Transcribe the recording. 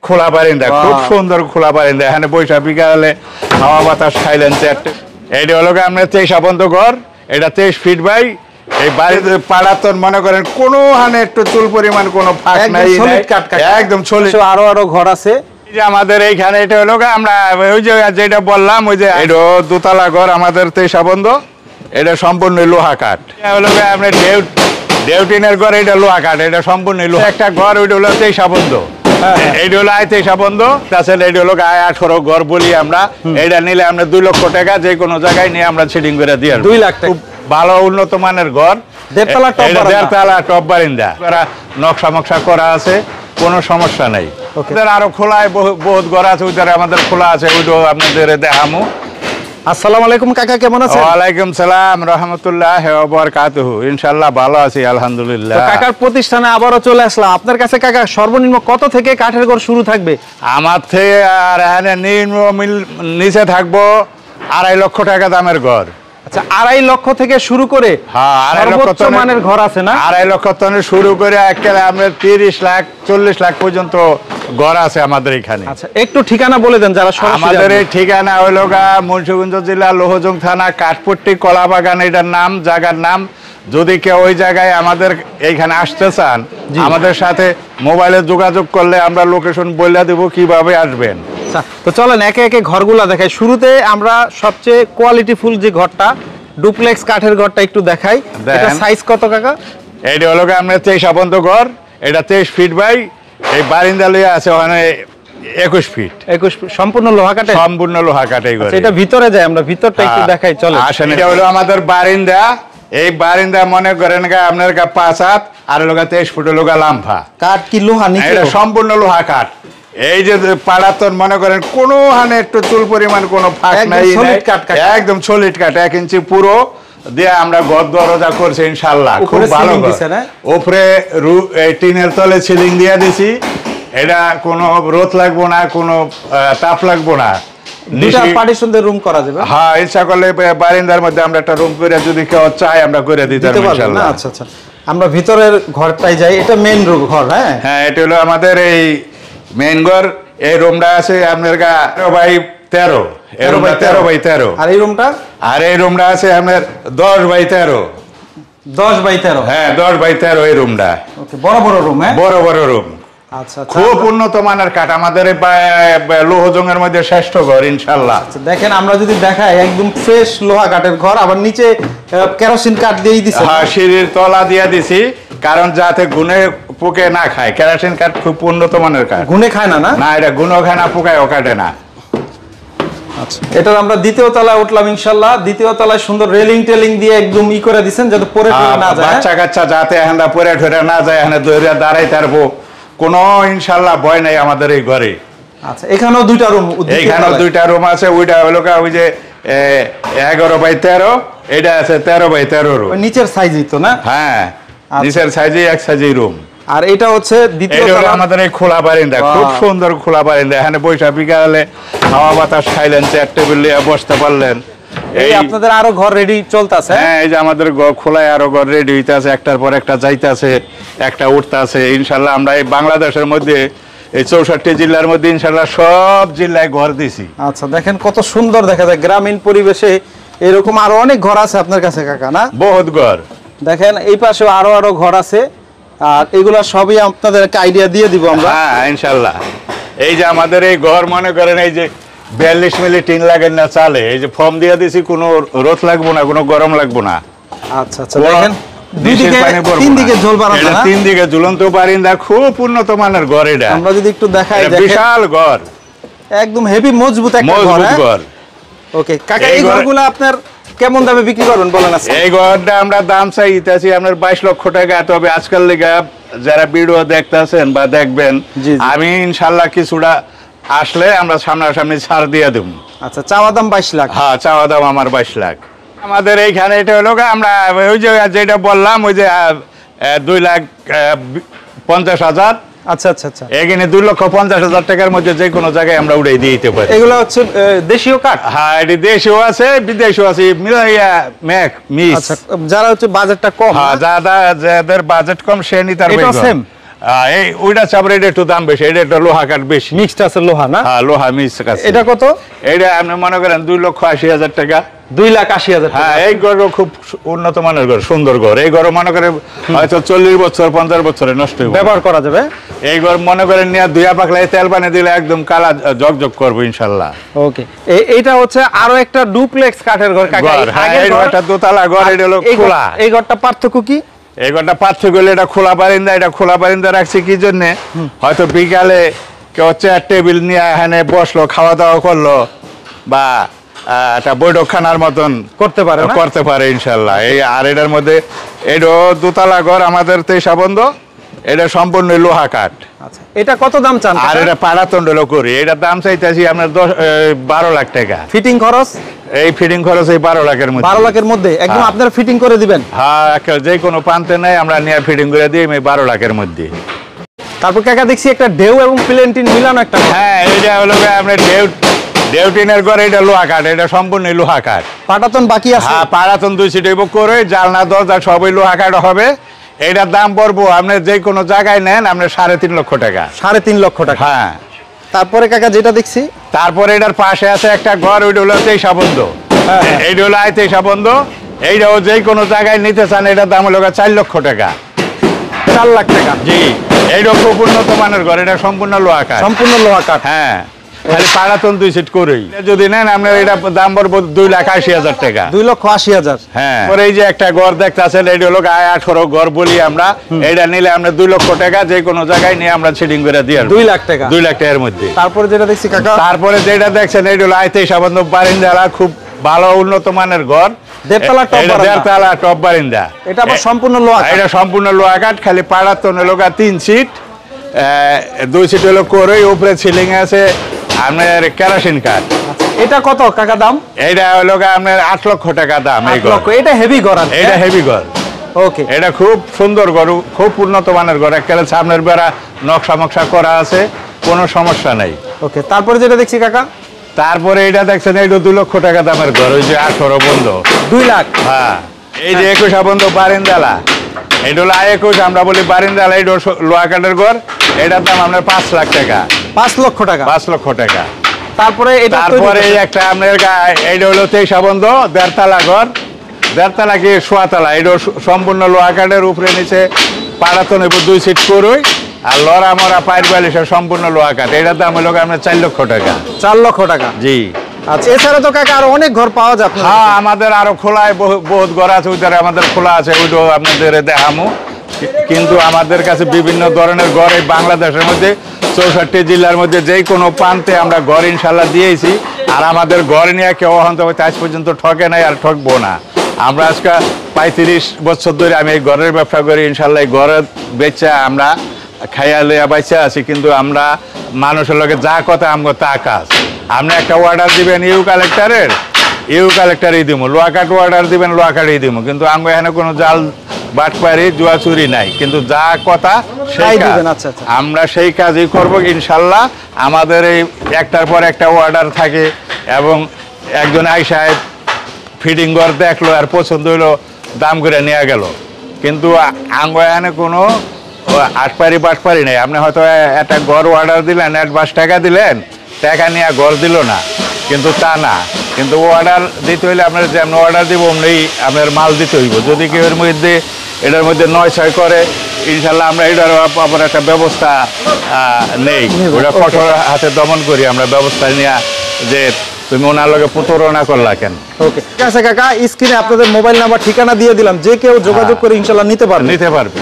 খোলা বারিন্দা, খুব সুন্দর খোলা বারিন্দা। এখানে বৈশাখ বিকালে হাওয়া বাতাস খাইলেন। এইটা হলো আমরা 23 বন্ধ ঘর, এটা 23 ফিট বাই। এই বাড়িতে পাড়াতন মনে করেন কোনো হানে একটু চুল পরিমাণ কোনো ফাঁক নাই, একদম সলিড। আরো ঘর আছে আমাদের এইখানে। এটা হলো আমরা ওই যে যেটা বললাম, ওই যে এটা দোতলা ঘর আমাদের 23 বন্ধ, এটা সম্পূর্ণ লোহা কাঠ। হলো আপনার দেউটিনের ঘর, এটা লোহা কাঠ, এটা সম্পূর্ণ লোহা। একটা ঘর ওইটা হলো 23 বন্ধ, এইটা হলো আয় 23 বন্ধ। তাছাড়া এইটা হলো আয় 18 ঘর বলি আমরা। এটা নিলে আমরা 2 লক্ষ টাকা যে কোনো জায়গায় নিয়ে আমরা সেটিং করে দিয়ে 2 লাখ টাকা। খুব ভালো উন্নত মানের ঘর, 1.5 তলা টপ বারিন্দা, নকশা মকশা করা আছে, কোনো সমস্যা নেই। আরো খোলায় বহুত ঘর আছে, ওইটার আমাদের খোলা আছে, ওইটাও আপনাদের দেখামু। আসসালামু আলাইকুম কাকা, কেমন আছেন? ওয়ালাইকুম সালাম রাহমাতুল্লাহ ওয়া বারাকাতুহু। ইনশাআল্লাহ ভালো আছি আলহামদুলিল্লাহ। কাকার প্রতিষ্ঠানে আবারো চলে আসলাম আপনার কাছে। কাকা, সর্বনিম্ন কত থেকে কাঠের ঘর শুরু থাকবে? আমার থেকে আর এখানে নিচে থাকবো 2.5 লক্ষ টাকা দামের ঘর। আচ্ছা, 2.5 লক্ষ থেকে শুরু করে? হ্যাঁ, 2.5 লক্ষ মানের ঘর আছে না? 2.5 লক্ষ থেকে শুরু করে একেবারে আমরা 30 লাখ 40 লাখ পর্যন্ত ঘর আছে আমাদের এখানে। আচ্ছা, একটু ঠিকানা বলে দেন যারা সরাসরি। আমাদের এই ঠিকানা হইল মুন্সিগঞ্জ জেলা লোহজং থানা কাঠপট্টি কলাবাগান, এটার নাম, জায়গার নাম। যদি কেউ ওই জায়গায় আমাদের এইখানে আসতে চান, আমাদের সাথে মোবাইলে যোগাযোগ করলে আমরা লোকেশন বলে দেব কিভাবে আসবেন। তো চলেন একে একে ঘরগুলা দেখাই। শুরুতে আমরা সবচেয়ে কোয়ালিটিফুল যে ঘরটা, ডুপ্লেক্স কাঠের ঘরটা একটু দেখাই। এটা সাইজ কত কাকা? এইটা হলো আমরা 23 বন্ধ ঘর, এটা 23 ফিট বাই। এই বারিন্দা লইয়া আছে ওখানে 21 ফিট। 21 ফিট সম্পূর্ণ লোহা কাঠে? সম্পূর্ণ লোহা কাঠে। এটা ভিতরে যায়, আমরা ভিতরটা একটু দেখাই চলেন। আসেন, এটা হলো আমাদের বারিন্দা। এই বারিন্দা মনে করেন আপনার 5 হাত আর লোকা 23 ফুট লোকা লাম্ফা। কাঠ কি লোহা নিচে? এটা সম্পূর্ণ লোহা কাঠ। এই যে পাড়াতন মনে করেন কোনো হানে একটু চুল পরিমাণ কোনো ফাঁক নাই, একদম সলিড কাঠ, 1 ইঞ্চি পুরো দিয়ে আমরা ঘর দরজা করছি ইনশাআল্লাহ। খুব ভালো। উপরে টিনের তলে সিলিং দিয়ে দিছি, এটা কোনো রোদ লাগবো না, কোনো তাপ লাগবো না। দুটো পার্টিশন দিয়ে রুম করা যাবে। হ্যাঁ, ইচ্ছা করলে বারিন্দার মধ্যে আমরা একটা রুম করে যদি কেউ চায় আমরা করে দিতে পারবো ইনশাআল্লাহ। আচ্ছা আচ্ছা, আমরা ভিতরের ঘরটাই যাই। এটা মেইন রুম ঘর? হ্যাঁ হ্যাঁ, এটা হলো আমাদের এই মেইন ঘর। এই রুমটা আছে আপনার 13 বাই 13। এই রুমটা 13 বাই 13। আর এই রুমটা? আর এই রুমটা আছে আপনার 10 বাই 13। 10 বাই 13? হ্যাঁ, 10 বাই 13 এই রুমটা। ওকে, বড় বড় রুম? হ্যাঁ, বড় বড় রুম। আচ্ছা, খুব উন্নত মানের কাঠ, আমাদের লোহজংয়ের মধ্যে শ্রেষ্ঠ ঘর ইনশাআল্লাহ। আচ্ছা, দেখেন আমরা যদি দেখাই একদম ফ্রেশ লোহা কাঠের ঘর, আবার নিচে কেরোসিন কাঠ দিয়েই দিছি। হ্যাঁ, সিঁড়ির তলা দিয়ে দিছি, কারণ যাতে গুনে পোকে না খায়। কেরোসিন কাঠ খুব উন্নত মানের কাঠ, গুনে খায় না? না, এটা গুণও খায় না, পোকায়ও কাটে না। আচ্ছা, এটা আমরা দ্বিতীয় তলায় উঠলাম ইনশাআল্লাহ। দ্বিতীয় তলায় সুন্দর রেলিং টেলিং দিয়ে একদম করে দিবেন যাতে পরে না যায়, বাচ্চা কাচ্চা যাতে এখানে পরে ঠরে না যায়, এখানে দৌড়ে দাঁড়াই পারবো, কোনো ইনশাআল্লাহ ভয় নাই আমাদের এই ঘরে। আচ্ছা, এখানেও 2টা রুম? এইখানেও 2টা রুম আছে। ওইটা হলো ওই যে 11 বাই 13, এটা আছে 13 বাই 13 রুম। নিচের সাইজই তো না? হ্যাঁ, নিচের সাইজে এক সাইজেই রুম। আর এটা হচ্ছে দ্বিতীয় তলা আমাদের এই খোলা বারিন্দা, খুব সুন্দর খোলা বারিন্দা। এখানে বৈশাখ বিকালে হাওয়া বাতাস খাইলেন, চেয়ার টেবিল নিয়ে বসতে পারলেন। এই আপনাদের আরো ঘর রেডি চলতেছে? হ্যাঁ, এই যে আমাদের খোলায় আরো ঘর রেডি হইতেছে, একটার পর একটা যাইতেছে, একটা উঠতেছে ইনশাআল্লাহ। আমরা এই বাংলাদেশের মধ্যে এই 64 জেলার মধ্যে ইনশাআল্লাহ সব জেলায় ঘর দিছি। আচ্ছা, দেখেন কত সুন্দর দেখা যায় গ্রামীণ পরিবেশে। এরকম আরো অনেক ঘর আছে আপনার কাছে কাকা, না? বহুত ঘর। দেখেন এই পাশে আরো ঘর আছে, আর এগুলা সবই আপনাদেরকে আইডিয়া দিয়ে দিব আমরা। হ্যাঁ ইনশাআল্লাহ। এই যে আমাদের এই ঘর মনে করেন এই যে 42 মিলি টিন লাগেন না চালে, এই যে ফর্ম দিয়ে দিছি, কোনো রোদ লাগবো না, কোনো গরম লাগবো না। আচ্ছা আচ্ছা, দেখেন তিন দিকে ঝোল বানানো, না? 3 দিকে ঝুলন্ত বারিন্দা, খুব উন্নত মানের ঘর। এটা আমরা যদি একটু দেখাই, বিশাল ঘর, একদম হেভি মজবুত একটা ঘর। ওকে কাকা, এই ঘরগুলো আপনার কেমন দামে বিক্রি করবেন বলেন? আছে এই ঘরটা আমরা দাম চাইতেছি আপনার 22 লক্ষ টাকা। তবে আজকাল লেগে যারা ভিডিও দেখতেছেন বা দেখবেন, আমি ইনশাআল্লাহ কিছুটা আসলে আমরা সামনাসামনি ছাড় দিয়ে দেব। আচ্ছা, চাওয়া দাম 22 লাখ? হ্যাঁ, চাওয়া দাম আমার 22 লাখ। আমাদের এইখানে এটা হলো আমরা ওই যে যেটা বললাম, ওই যে 2,50,000। আচ্ছা আচ্ছা আচ্ছা, এখানে 2,50,000 টাকার মধ্যে যে কোনো জায়গায় আমরা উড়াই দিয়ে দিতে পারি। এগুলো হচ্ছে দেশীয় কাঠ? হ্যাঁ, এটি দেশীয় আছে, বিদেশীয় আছে, মিলাইয়া মিক্স। আচ্ছা, যারা হচ্ছে বাজেটটা কম, হ্যাঁ, যাদের বাজেট কম সে নিতে পারবে। এটা সেম? এই ওইটা চাপড়ে এটা একটু দাম বেশি, এটা একটা লোহা কাঠ বেশি, মিক্সড আছে লোহা না? হ্যাঁ লোহা মিক্স আছে। এটা কত? এটা আপনি মনে করেন 2,80,000 টাকা। 2,80,000 টাকা। হ্যাঁ, এই ঘর খুব উন্নত মানের ঘর, সুন্দর ঘর। এই ঘর মনে করেন হয়তো 40 বছর 50 বছরে নষ্ট হয়ে ব্যবহার করা যাবে। এই ঘর মনে করেন নিয়ে দুইয়া পাকলাই তেল পানি দিলে একদম কালা জগজগ করবো ইনশাল্লাহ। ওকে, এইটা হচ্ছে আরো একটা ডুপ্লেক্স কাঠের ঘর কাকা। হ্যাঁ, এই ঘরটা দোতলা ঘর, এটা হলো খোলা। এই ঘরটা পার্থক্য কি? এই ঘরটা পার্থক্য হলো এটা খোলা বারিন্দা। এটা খোলা বারিন্দা রাখছি কি জন্য, হয়তো বিকালে কেউ চেয়ার টেবিল নিয়ে এখানে বসলো, খাওয়া দাওয়া করলো, বা একটা বৈঠকখানার মতন করতে পারে ইনশাল্লাহ। এই আর এটার মধ্যে এটা দোতলা ঘর আমাদের তেইশা বন্ধ, এটা সম্পূর্ণ লোহা কাঠ। আচ্ছা, এটা কত দাম চান? আর এটা পাড়াতন্ডল করি, এটার দাম চাইতেছি আপনার 12 লাখ টাকা। ফিটিং খরচ? এই ফিটিং খরচ এই 12 লাখের মধ্যে। 12 লাখের মধ্যে একদম আপনারা ফিটিং করে দিবেন? হ্যাঁ, যে কোনো প্রান্তে নাই, আমরা নিয়ে ফিটিং করে দিই এই 12 লাখের মধ্যে। তারপর কাকা দেখছি একটা ঢেউ এবং প্লেনটিন মিলানো একটা। হ্যাঁ, এইটা হলো আপনার ডেউটিনের ঘর, এটা লোহা কাঠ, এটা সম্পূর্ণ লোহা কাঠ। পাটাতন বাকি আছে? হ্যাঁ, পাড়াতন 2 সিট করে, জালনা দরজা সবই লোহা কাঠ হবে। এটার দাম পড়বো আপনি যে কোনো জায়গায় নেন আপনার 3.5 লক্ষ টাকা। 3.5 লক্ষ টাকা? হ্যাঁ। তারপরে কাকা যেটা দেখছি, তারপরে এটার পাশে আছে একটা ঘর, ওইটা হলো তেইশা বন্ধ। এইটা হলো তেইশা বন্ধ। এইটাও যে কোনো জায়গায় নিতে চান, এটার দাম হলো 4 লক্ষ টাকা। 4 লাখ টাকা? জি, এইটাও খুব উন্নত মানের ঘর, এটা সম্পূর্ণ লোহা কাঠ। সম্পূর্ণ লোহা কাঠ? হ্যাঁ, খালি পাড়াতন 2 সিট করেই। যদি নেন আপনার এটা দাম পড়বো 2,80,000 টাকা। 2,80,000? হ্যাঁ। পরে এই যে একটা ঘর দেখতেছেন, এইটা হলো 18 ঘর বলি আমরা। এটা নিলে আমরা 2 লক্ষ টাকা, যে কোনো জায়গায় নিয়ে আমরা সেটিং করে দিয়ে 2 লাখ টাকা? 2 লাখ টাকার মধ্যে। তারপরে যেটা দেখছি কাকা, তারপরে যেটা দেখছেন এইটা হলো তেইশা বন্ধ বারিন্দা, খুব ভালো উন্নত মানের ঘর। 1.5 তলা টপ বারিন্দা। এটা আবার সম্পূর্ণ লোহা কাঠ? এটা সম্পূর্ণ লোহা কাঠ, খালি পাড়াতন হলো 3 সিট, 2 সিট হলো করে, উপরে সিলিং আছে আপনার কেরোসিন কাঠ। এটা কত কাকা দাম? এটা হলো আপনার 8 লক্ষ টাকা দাম। এই 8 লক্ষ? এটা হেভি ঘর? এটা হেভি ঘর। ওকে, এটা খুব সুন্দর ঘর, খুব উন্নত মানের ঘর। একেবারে সামনের বেড়া নকশা মকশা করা আছে, কোনো সমস্যা নাই। ওকে, তারপরে যেটা দেখছি কাকা, তারপরে এটা দেখছেন, এইটা 2 লক্ষ টাকা দামের ঘর, ওই যে 18 বন্ধ। 2 লাখ? হ্যাঁ। এই যে 21 বন্ধ বারিন্দালা, এটা হলো 21, আমরা বলি বারিন্দালা। এটা লোহা কাঠের ঘর, এটার দাম আপনার 5 লাখ টাকা। 5 লক্ষ টাকা? 5 লক্ষ টাকা। তারপরে তারপরে এই একটা আপনার এইটা হলো 23 বন্ধ 1.5 তলা ঘর, 1.5 তলা কি 1.25 তলা। এটা সম্পূর্ণ লোহা কাঠের, উপরে নিচে পাড়াতন 2 সিট করই, আর লড়া মরা পায়ের বালিশের সম্পূর্ণ লোহা কাঠ। এটার দাম হলো আপনার 4 লক্ষ টাকা। 4 লক্ষ টাকা? জি। আচ্ছা, এছাড়া তো কাকা আরো অনেক ঘর পাওয়া যায়? হ্যাঁ, আমাদের আরো খোলায় বহুত ঘর আছে, ওইটারে আমাদের খোলা আছে, ওইটাও আপনাদের দেখামো। কিন্তু আমাদের কাছে বিভিন্ন ধরনের ঘর এই বাংলাদেশের মধ্যে 64 জেলার মধ্যে যে কোনো প্রান্তে আমরা ঘর ইনশাল্লাহ দিয়েছি। আর আমাদের ঘর নিয়ে কেউ আজ পর্যন্ত ঠকে নাই, আর ঠকবো না। আমরা আজকে 35 বছর ধরে আমি এই ঘরের ব্যবসা করি ইনশাল্লাহ। এই ঘরের বেচা আমরা খাইয়া লইয়া বাইচা আছি, কিন্তু আমরা মানুষের লোকে যা কথা আমগো তা কাজ। আপনি একটা অর্ডার দিবেন ইউ কালেক্টারই দিব, লোহা কাঠ অর্ডার দিবেন লোহা কাঠই দিব, কিন্তু আমরা এখানে কোনো জাল বাটপারি জুয়া চুরি নাই, কিন্তু যা কথা সেই কাজ। আচ্ছা, আমরা সেই কাজই করব ইনশাল্লাহ। আমাদের এই একটার পর একটা অর্ডার থাকে, এবং একজন আইসায় ফিটিং ঘর দেখলো, আর পছন্দ হইলো, দাম করে নিয়ে গেল। কিন্তু আঙ্গো এখানে কোনো আটপারি বাটপারি নেই। আপনি হয়তো একটা ঘর অর্ডার দিলেন, অ্যাডভান্স টাকা দিলেন, টাকা নিয়ে ঘর দিল না, কিন্তু তা না। কিন্তু অর্ডার দিতে হইলে আপনার যেমন অর্ডার দিব অমনি আপনার মাল দিতে হইব। যদি কেউ এটার মধ্যে 9-6 করে, ইনশাল্লাহ আমরা এটার আবার একটা ব্যবস্থা নেই, ওটা কঠোর হাতে দমন করি আমরা ব্যবস্থা নিয়ে, যে তুমি ওনার লগে প্রতারণা করলা কেন। ওকে, ঠিক আছে কাকা, স্ক্রিনে আপনাদের মোবাইল নাম্বার ঠিকানা দিয়ে দিলাম, যে কেউ যোগাযোগ করে ইনশাল্লাহ নিতে পারবে।